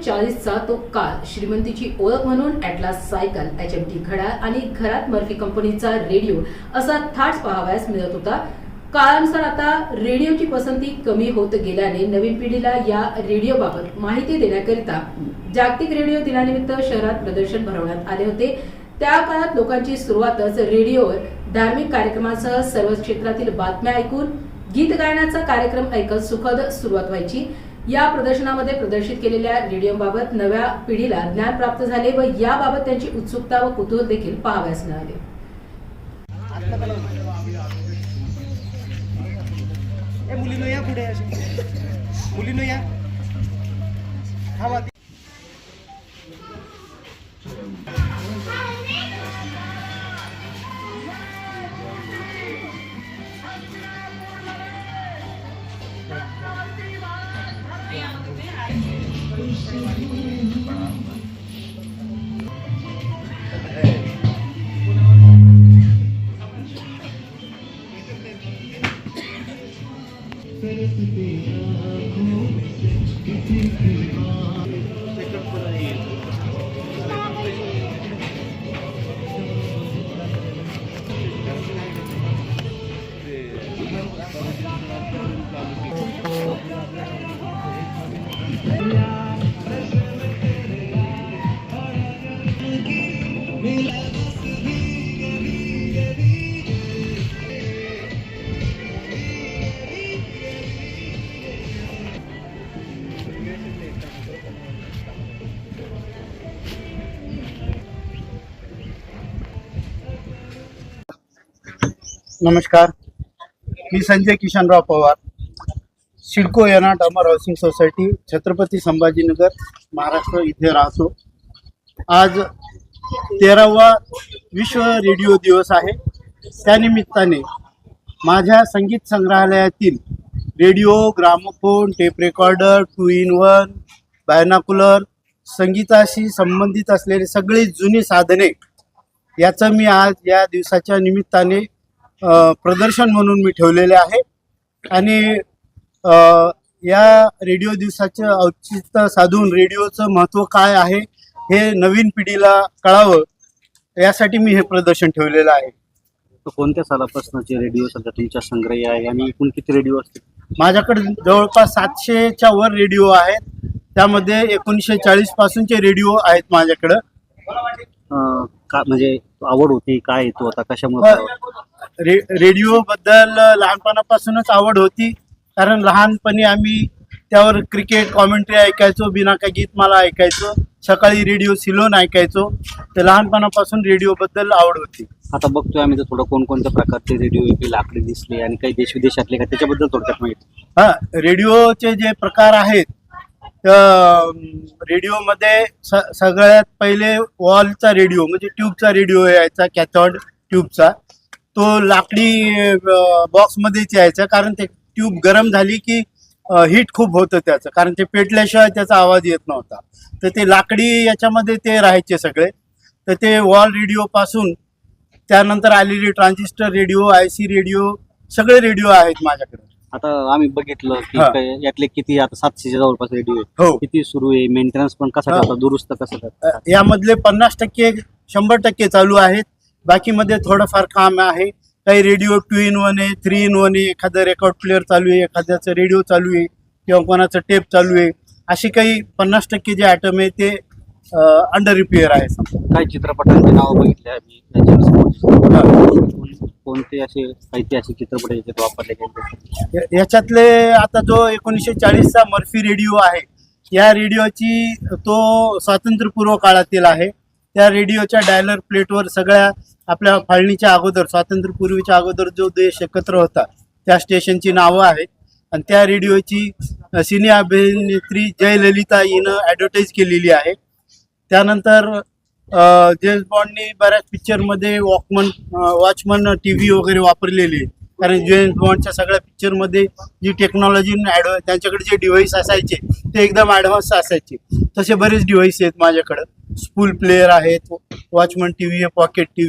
1940चा तो काळ श्रीमंतीची ओळख म्हणून ॲटलास सायकल, HMT घड्याळ आणि घरात मर्फी कंपनीचा रेडिओ असा थाट्स पाहावयास मिळत होता। काळानुसार आता रेडिओची पसंती कमी होत गेल्याने नवीन पिढीला या रेडिओबाबत माहिती देण्याकरिता जागतिक रेडिओ दिनानिमित्त शहरात प्रदर्शन भरवण्यात आले होते। त्या काळात लोकांची सुरुवातच रेडिओवर धार्मिक कार्यक्रमांसह सर्व क्षेत्रातील बातम्या ऐकून गीत गायनाचा कार्यक्रम ऐकत सुखद सुरुवात व्हायची। या प्रदर्शनामध्ये प्रदर्शित केलेल्या रेडिओबाबत नव्या पिढीला ज्ञान प्राप्त झाले व याबाबत त्यांची उत्सुकता व कुतूहल देखील पाहावयास मिळाले। मुलीनो या पुढे, मुलीनो या नमस्कार, मी संजय किशनराव पवार, सिडको यनाट अमर हाऊसिंग सोसायटी, छत्रपती संभाजीनगर, महाराष्ट्र इथे राहतो। आज 13वा विश्व रेडिओ दिवस आहे। त्यानिमित्ताने माझ्या संगीत संग्रहालयातील radio, gramophone, tape recorder, 2-in-1, binocular, संगीताशी संबंधित असलेले सगळे जुनी साधने याचं मी आज या दिवसाच्या निमित्ताने प्रदर्शन म्हणून मी ठेवलेले आहे। आणि या रेडिओ दिवसाचे औचित्य साधून रेडिओचं महत्त्व काय आहे हे नवीन पिढीला कळावं यासाठी मी हे प्रदर्शन ठेवलेलं आहे। कोणत्या सालापासूनचे रेडिओ सध्या तुमच्या संग्रही आहे आणि एकूण किती रेडिओ असतील? माझ्याकडे जवळपास 700च्या वर रेडिओ आहेत। त्यामध्ये 1940 पासूनचे रेडिओ आहेत माझ्याकडं। का म्हणजे आवड होती, काय येतो आता, कशामुळे? रेडिओ बद्दल लहानपणापासूनच आवड होती, कारण लहानपणी आम्ही त्यावर क्रिकेट कॉमेंट्री ऐकायचो, बिनाका गीतमाला ऐकायचो, सकाळी रेडिओ सिलोन ऐकायचो। तर लहानपणापासून रेडिओ बद्दल आवड होती। आता बघतोय आम्ही तर थोडं कोणकोणत्या प्रकारचे रेडिओ इथे लाकडी दिसले आणि काही देश विदेशातले का, त्याच्याबद्दल थोडक्यात माहिती? रेडिओचे जे प्रकार आहेत, रेडिओमध्ये सगळ्यात पहिले वॉलचा रेडिओ म्हणजे ट्यूबचा रेडिओ यायचा, कॅथोड ट्यूबचा। तो लाकडी बॉक्समध्येच यायचा, कारण ते ट्यूब गरम झाली की हीट खूप होतं त्याचं, कारण ते पेटल्याशिवाय त्याचा आवाज येत नव्हता। तर ते लाकडी याच्यामध्ये ते राहायचे सगळे। तर ते वॉल रेडिओपासून त्यानंतर आलेली ट्रान्झिस्टर रेडिओ, IC रेडिओ, सगळे रेडिओ आहेत माझ्याकडे। आता आम्ही बघितलं की यातले किती आता 700च्या जवळपास रेडिओ आहे। हो, किती सुरू आहे, मेंटेनन्स पण कसा करतात, दुरुस्त कसं करतात? यामधले 50% 100% चालू आहेत, बाकीमध्ये थोडंफार काम आहे। काही रेडिओ 2-in-1 आहे, 3-in-1 आहे, एखादं रेकॉर्ड प्लेअर चालू आहे, एखाद्याचं रेडिओ चालू आहे किंवा कोणाचं टेप चालू आहे। असे काही 50% जे आयटम आहे ते अंडर रिपेअर आहे। काही चित्रपटांची नावं बघितली आम्ही, कोणते असे ऐतिहासिक चित्रपट याच्यात वापरले गेले? याच्यातले आता जो 1940चा मर्फी रेडिओ आहे, या रेडिओची तो स्वातंत्र्यपूर्व काळातील आहे। त्या रेडिओच्या डायलर प्लेटवर सगळ्या आपल्या फाळणीच्या अगोदर, स्वातंत्र्यपूर्वीच्या अगोदर जो देश एकत्र होता त्या स्टेशनची नावं आहेत। आणि त्या रेडिओची सिने अभिनेत्री जयललिता हिनं ॲडव्हर्टाईज केलेली आहे। त्यानंतर जेम्स बॉन्डनी बऱ्याच पिक्चरमध्ये वॉचमन TV वगैरे वापरलेली आहे, कारण जेम्स बॉन्डच्या सगळ्या पिक्चरमध्ये जी टेक्नॉलॉजी त्यांच्याकडे जे डिव्हाइस असायचे ते एकदम ॲडव्हान्स असायचे। तसे बरेच डिव्हाइस आहेत माझ्याकडं। स्पूल प्लेअर आहेत, वॉचमन TV आहे, पॉकेट TV